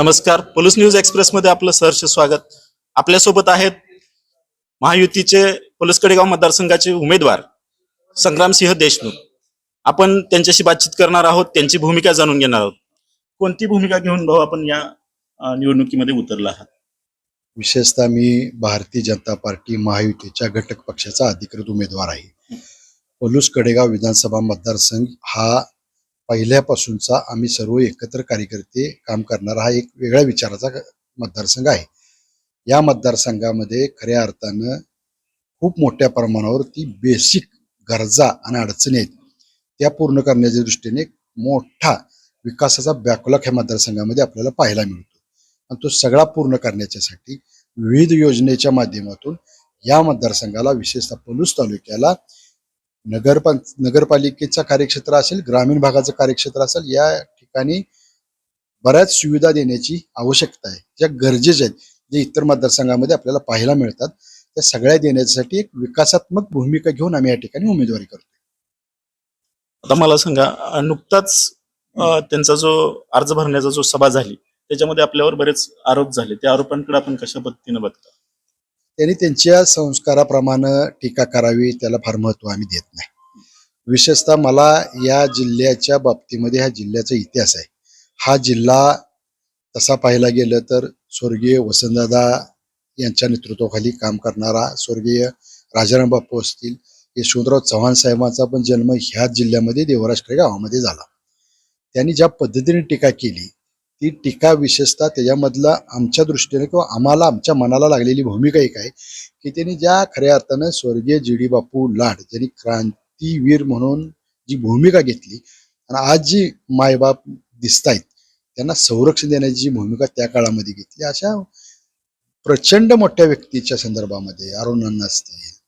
नमस्कार. Police news express मध्ये आपलं सहर्ष स्वागत. आपल्यासोबत आहेत महायुतीचे पोलीस कडेगाव मतदारसंघाचे उमेदवार संग्रामसिंह देशमुख. आपण त्यांच्याशी बातचीत करणार आहोत, त्यांची भूमिका जाणून घेणार आहोत. कोणती भूमिका घेऊन भाऊ आपण या निवडणुकीमध्ये उतरला आहात? विशेषतः मी भारतीय जनता पार्टी महायुतीच्या घटक पक्षाचा अधिकृत उमेदवार आहे. पोलूस कडेगाव विधानसभा मतदारसंघ हा पहिल्यापासूनचा आम्ही सर्व एकत्र कार्यकर्ते काम करणारा हा एक वेगळ्या विचाराचा मतदारसंघ आहे. या मतदारसंघामध्ये खऱ्या अर्थानं खूप मोठ्या प्रमाणावर ती बेसिक गरजा आणि अडचणी आहेत त्या पूर्ण करण्याच्या दृष्टीने मोठा विकासाचा बॅकलॉग ह्या मतदारसंघामध्ये आपल्याला पाहायला मिळतो. आणि तो सगळा पूर्ण करण्याच्यासाठी विविध योजनेच्या माध्यमातून या मतदारसंघाला विशेषतः पलूस तालुक्याला नगरपालिकेचा कार्यक्षेत्र असेल, ग्रामीण भागाचं कार्यक्षेत्र असेल, या ठिकाणी बऱ्याच सुविधा देण्याची आवश्यकता आहे, ज्या गरजेच्या आहेत, जे इतर मतदारसंघामध्ये आपल्याला पाहायला मिळतात. त्या सगळ्या देण्यासाठी एक विकासात्मक भूमिका घेऊन आम्ही या ठिकाणी उमेदवारी करतो. आता मला सांगा, नुकताच त्यांचा जो अर्ज भरण्याचा जो सभा झाली त्याच्यामध्ये आपल्यावर बरेच आरोप झाले. त्या आरोपांकडे आपण कशा पद्धतीने बघता? त्यांनी त्यांच्या संस्काराप्रमाणे टीका करावी, त्याला फार महत्व आम्ही देत नाही. विशेषतः मला या जिल्ह्याच्या बाबतीमध्ये, ह्या जिल्ह्याचा इतिहास आहे. हा जिल्हा तसा पाहायला गेलं तर स्वर्गीय वसंतदादा यांच्या नेतृत्वाखाली काम करणारा, स्वर्गीय राजाराम बापू असतील, यशवंतराव चव्हाण साहेबांचा पण जन्म ह्याच जिल्ह्यामध्ये देवराजकडे गावामध्ये झाला. त्यांनी ज्या पद्धतीने टीका केली ती टीका विशेषतः त्याच्यामधला आमच्या दृष्टीने किंवा आम्हाला आमच्या मनाला लागलेली भूमिका एक आहे की त्यांनी ज्या खऱ्या अर्थानं स्वर्गीय जी.डी. बापू लाड ज्यांनी क्रांतीवीर म्हणून जी भूमिका घेतली आणि आज जी मायबाप दिसत आहेत त्यांना संरक्षण देण्याची जी भूमिका त्या काळामध्ये घेतली, अशा प्रचंड मोठ्या व्यक्तीच्या संदर्भामध्ये अरुणांना असतील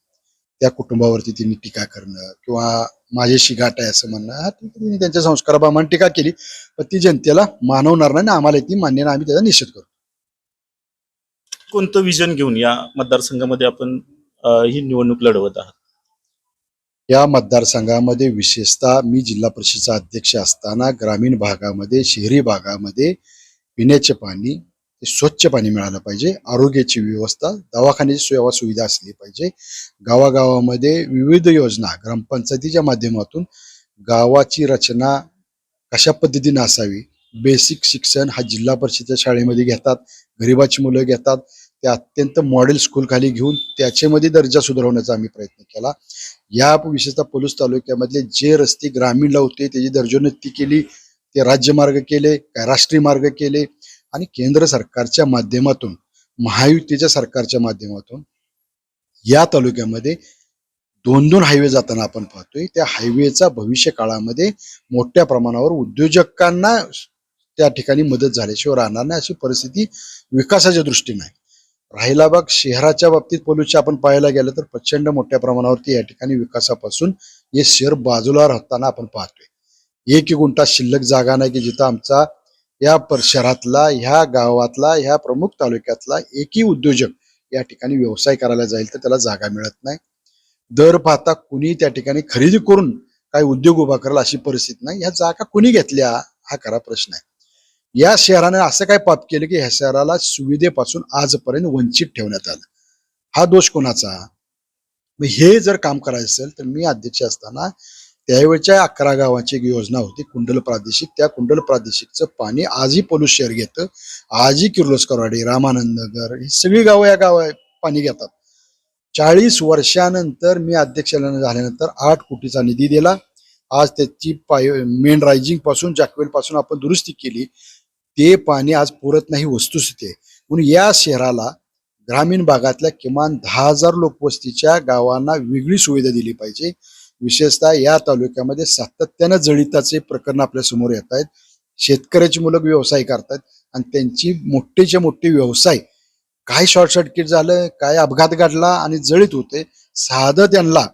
त्या कुटुंबावरती त्यांनी टीका करणं किंवा माझ्याशी गाठ आहे असं म्हणणं, हा त्यांनी त्यांच्या संस्काराप्रमाणे टीका केली, पण ती जनतेला मानवणार नाही, आम्हाला ती मान्य नाही, आम्ही त्याचा निषेध करतो. कोणतं विजन घेऊन या मतदारसंघामध्ये आपण ही निवडणूक लढवत आहात? या मतदारसंघामध्ये विशेषतः मी जिल्हा परिषदेचा अध्यक्ष असताना ग्रामीण भागामध्ये, शहरी भागामध्ये पिण्याचे पाणी, स्वच्छ पाणी मिळालं पाहिजे, आरोग्याची व्यवस्था, दवाखान्याची सेवा सुविधा असली पाहिजे, गावागावामध्ये विविध योजना ग्रामपंचायतीच्या माध्यमातून गावाची रचना कशा पद्धतीने असावी, बेसिक शिक्षण हा जिल्हा परिषदेच्या शाळेमध्ये घेतात, गरिबाची मुलं घेतात, ते अत्यंत मॉडेल स्कूल खाली घेऊन त्याच्यामध्ये दर्जा सुधारवण्याचा आम्ही प्रयत्न केला. या विशेषतः पलूस तालुक्यामधले जे रस्ते ग्रामीणला होते त्याची दर्जोन्नती केली, ते राज्यमार्ग केले, काय राष्ट्रीय मार्ग केले, आणि केंद्र सरकारच्या माध्यमातून, महायुतीच्या सरकारच्या माध्यमातून या तालुक्यामध्ये 2-2 हायवे जाताना आपण पाहतोय. त्या हायवेचा भविष्य काळामध्ये मोठ्या प्रमाणावर उद्योजकांना त्या ठिकाणी मदत झाल्याशिवाय राहणार नाही, अशी परिस्थिती विकासाच्या दृष्टीने आहे. राहिला बाग शहराच्या बाबतीत पोलूसच्या आपण पाहायला गेलं तर प्रचंड मोठ्या प्रमाणावरती या ठिकाणी विकासापासून हे शहर बाजूला राहताना आपण पाहतोय. एक गुंठा शिल्लक जागा नाही की जिथं आमचा या शहरातला, ह्या गावातला, ह्या प्रमुख तालुक्यातला एकही उद्योजक या ठिकाणी व्यवसाय करायला जाईल तर त्याला जागा मिळत नाही. दर पाहता कुणी त्या ठिकाणी खरेदी करून काय उद्योग उभा करायला अशी परिस्थिती नाही. ह्या जागा कुणी घेतल्या हा खरा प्रश्न आहे. या शहराने असं काय पाप केलं की ह्या शहराला सुविधेपासून आजपर्यंत वंचित ठेवण्यात आलं. हा दोष कोणाचा? हे जर काम करायचं असेल तर मी अध्यक्ष असताना त्यावेळच्या 11 गावाची एक योजना होती कुंडल प्रादेशिक, त्या कुंडल प्रादेशिकचं पाणी आजही पलूस शहर घेतं, आजही किर्लोस्करवाडी, रामानंद नगर ही सगळी गावं या पाणी घेतात. 40 वर्षानंतर मी अध्यक्ष झाल्यानंतर 8 कोटीचा निधी दिला. आज त्याची मेन रायझिंग पासून जॅकवेल पासून आपण दुरुस्ती केली, ते पाणी आज पुरत नाही, वस्तुस्थिती आहे. म्हणून या शहराला ग्रामीण भागातल्या किमान 10,000 लोकवस्तीच्या गावांना वेगळी सुविधा दिली पाहिजे. विशेषतः या तालुक्यामध्ये सातत्यानं जळिताचे प्रकरण आपल्या समोर येत आहेत. शेतकऱ्याची मुलं व्यवसाय करतात आणि त्यांची मोठेच्या मोठे व्यवसाय काय शॉर्ट सर्किट झालं, काय अपघात घडला आणि जळीत होते, साधं त्यांना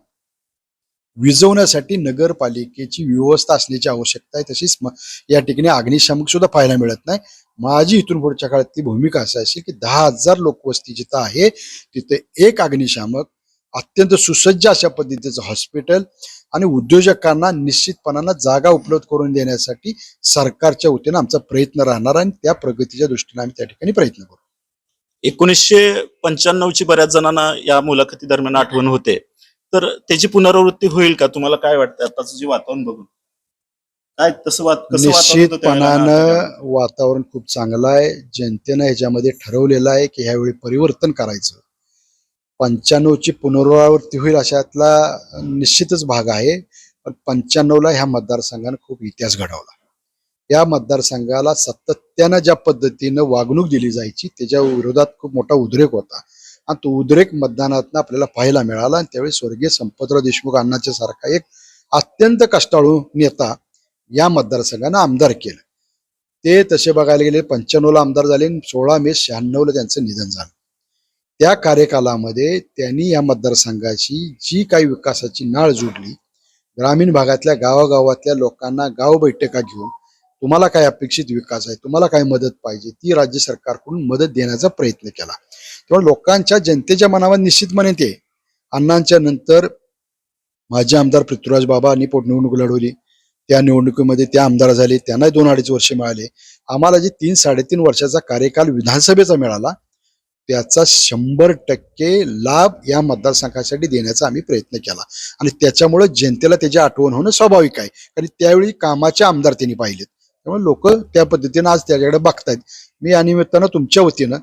विझवण्यासाठी नगरपालिकेची व्यवस्था असण्याची आवश्यकता आहे. तशीच या ठिकाणी अग्निशामक सुद्धा पाहायला मिळत नाही. माझी इथून पुढच्या काळात ती भूमिका अशी असेल की 10,000 लोकवस्ती जिथं आहे तिथे एक अग्निशामक अत्यंत सुसज्ज अशा पद्धतीचं हॉस्पिटल आणि उद्योजकांना निश्चितपणानं जागा उपलब्ध करून देण्यासाठी सरकारच्या वतीनं आमचा प्रयत्न राहणार आणि त्या प्रगतीच्या दृष्टीने आम्ही त्या ठिकाणी प्रयत्न करू. 1995ची बऱ्याच जणांना या मुलाखती दरम्यान आठवण होते, तर त्याची पुनरावृत्ती होईल का? तुम्हाला काय वाटतं आताचं जे वातावरण बघून? काय कसं वातावरण होतं त्यावेळेला आणि आता काय? निश्चितपणानं वातावरण खूप चांगलं आहे. जनतेनं ह्याच्यामध्ये ठरवलेलं आहे की ह्यावेळी परिवर्तन करायचं. 95ची पुनरावृत्ती होईल अशातला निश्चितच भाग आहे. पण 95ला ह्या मतदारसंघानं खूप इतिहास घडवला. या मतदारसंघाला सातत्यानं ज्या पद्धतीनं वागणूक दिली जायची त्याच्या विरोधात खूप मोठा उद्रेक होता आणि तो उद्रेक मतदानातनं आपल्याला पाहायला मिळाला. आणि त्यावेळी स्वर्गीय संपतराव देशमुख अण्णांच्या सारखा एक अत्यंत कष्टाळू नेता या मतदारसंघानं आमदार केलं. ते तसे बघायला गेले 95ला आमदार झाले आणि 16 मे 96ला त्यांचं निधन झालं. त्या कार्यकालामध्ये त्यांनी या मतदारसंघाची जी काही विकासाची नाळ जुडली, ग्रामीण भागातल्या गावागावातल्या लोकांना गाव बैठका घेऊन तुम्हाला काय अपेक्षित विकास आहे, तुम्हाला काय मदत पाहिजे, ती राज्य सरकारकडून मदत देण्याचा प्रयत्न केला. तेव्हा लोकांच्या जनतेच्या मनावर निश्चितपणे ते अण्णांच्या नंतर माजी आमदार पृथ्वीराज बाबांनी पोटनिवडणूक लढवली. त्या निवडणुकीमध्ये त्या आमदार झाले, त्यांना 2-2.5 वर्ष मिळाले. आम्हाला जे 3-3.5 वर्षाचा कार्यकाल विधानसभेचा मिळाला त्याचा 100% लाभ या मतदारसंघासाठी देण्याचा आम्ही प्रयत्न केला आणि त्याच्यामुळे जनतेला त्याची आठवण होणं स्वाभाविक आहे. कारण त्यावेळी कामाचे आमदार त्यांनी पाहिलेत, त्यामुळे लोक त्या पद्धतीनं आज त्याच्याकडे बघतायत. मी या निमित्तानं तुमच्या वतीनं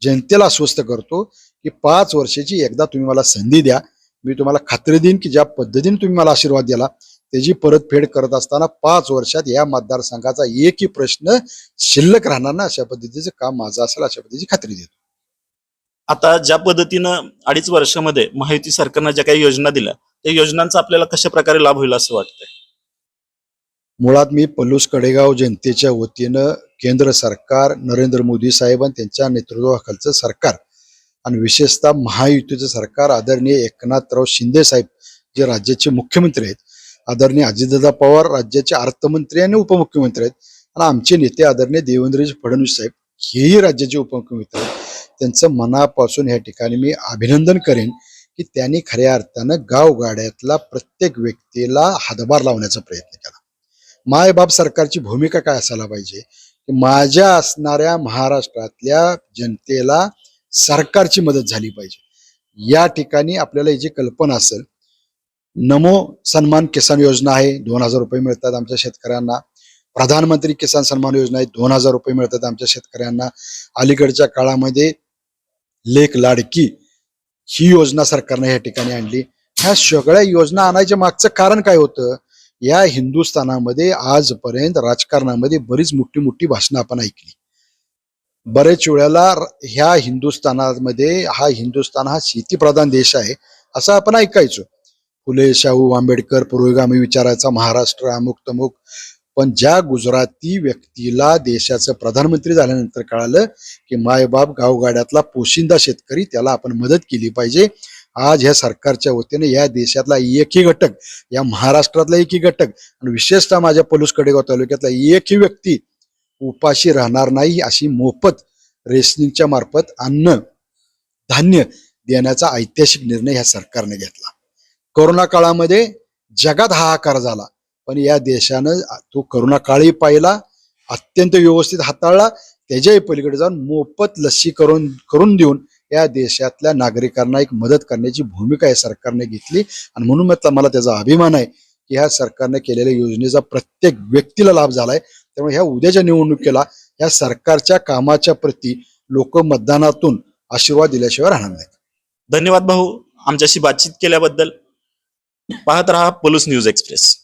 जनतेला आश्वस्त करतो की 5 वर्षाची एकदा तुम्ही मला संधी द्या. मी तुम्हाला खात्री देईन की ज्या पद्धतीने तुम्ही मला आशीर्वाद दिला त्याची परतफेड करत असताना 5 वर्षात या मतदारसंघाचा एकही प्रश्न शिल्लक राहणार ना अशा पद्धतीचं काम माझं असेल अशा पद्धतीची खात्री देतो. आता ज्या पद्धतीनं 2.5 वर्षामध्ये महायुती सरकारनं ज्या काही योजना दिल्या, त्या योजनांचा आपल्याला कशा प्रकारे लाभ होईल असं वाटतंय? मुळात मी पलूस कडेगाव जनतेच्या वतीनं केंद्र सरकार, नरेंद्र मोदी साहेब आणि त्यांच्या नेतृत्वाखालचं सरकार आणि विशेषतः महायुतीचं सरकार, आदरणीय एकनाथराव शिंदे साहेब जे राज्याचे मुख्यमंत्री आहेत, आदरणीय अजितदादा पवार राज्याचे अर्थमंत्री आणि उपमुख्यमंत्री आहेत आणि आमचे नेते आदरणीय देवेंद्रजी फडणवीस साहेब हेही राज्याचे उपमुख्यमंत्री आहेत. त्यांचं मनापासून या ठिकाणी मी अभिनंदन करेन की त्यांनी खऱ्या अर्थानं गावगाड्यातला प्रत्येक व्यक्तीला हातभार लावण्याचा प्रयत्न केला. मायबाप सरकारची भूमिका काय असायला पाहिजे की माझ्या असणाऱ्या महाराष्ट्रातल्या जनतेला सरकारची मदत झाली पाहिजे. या ठिकाणी आपल्याला याची कल्पना असेल, नमो सन्मान किसान योजना आहे, 2,000 रुपये मिळतात आमच्या शेतकऱ्यांना. प्रधानमंत्री किसान सन्मान योजना आहे, 2,000 रुपये मिळतात आमच्या शेतकऱ्यांना. अलीकडच्या काळामध्ये लेक लाडकी ही योजना सरकारने या ठिकाणी आणली. ह्या सगळ्या योजना आणायच्या मागचं कारण काय होतं? या हिंदुस्थानामध्ये आजपर्यंत राजकारणामध्ये बरीच मोठी मोठी भाषणं आपण ऐकली. बरेच वेळेला ह्या हिंदुस्थानामध्ये हिंदुस्थान हा शेतीप्रधान देश आहे असं आपण ऐकायचो. फुले शाहू आंबेडकर पुरोगामी विचाराचा महाराष्ट्र अमुक तमुक. पण ज्या गुजराती व्यक्तीला देशाचं प्रधानमंत्री झाल्यानंतर कळालं की मायबाप गावगाड्यातला पोशिंदा शेतकरी त्याला आपण मदत केली पाहिजे. आज ह्या सरकारच्या वतीने या देशातला एकही घटक, या महाराष्ट्रातला एकही घटक आणि विशेषतः माझ्या पलूस कडेगाव तालुक्यातला एकही व्यक्ती उपाशी राहणार नाही अशी मोफत रेशनिंगच्या मार्फत अन्न धान्य देण्याचा ऐतिहासिक निर्णय ह्या सरकारने घेतला. कोरोना काळामध्ये जगात हाहाकार झाला, पण या देशानं तो करोना काळही पाहिला, अत्यंत व्यवस्थित हाताळला. त्याच्याही पलीकडे जाऊन मोफत लसीकरण देऊन या देशातल्या नागरिकांना एक मदत करण्याची भूमिका या सरकारने घेतली आणि म्हणून मला त्याचा अभिमान आहे की ह्या सरकारने केलेल्या योजनेचा प्रत्येक व्यक्तीला लाभ झालाय. त्यामुळे ह्या उद्याच्या निवडणुकीला या सरकारच्या कामाच्या प्रती लोक मतदानातून आशीर्वाद दिल्याशिवाय राहणार नाहीत. धन्यवाद भाऊ, आमच्याशी बातचीत केल्याबद्दल. पाहत रहा पलूस न्यूज एक्सप्रेस.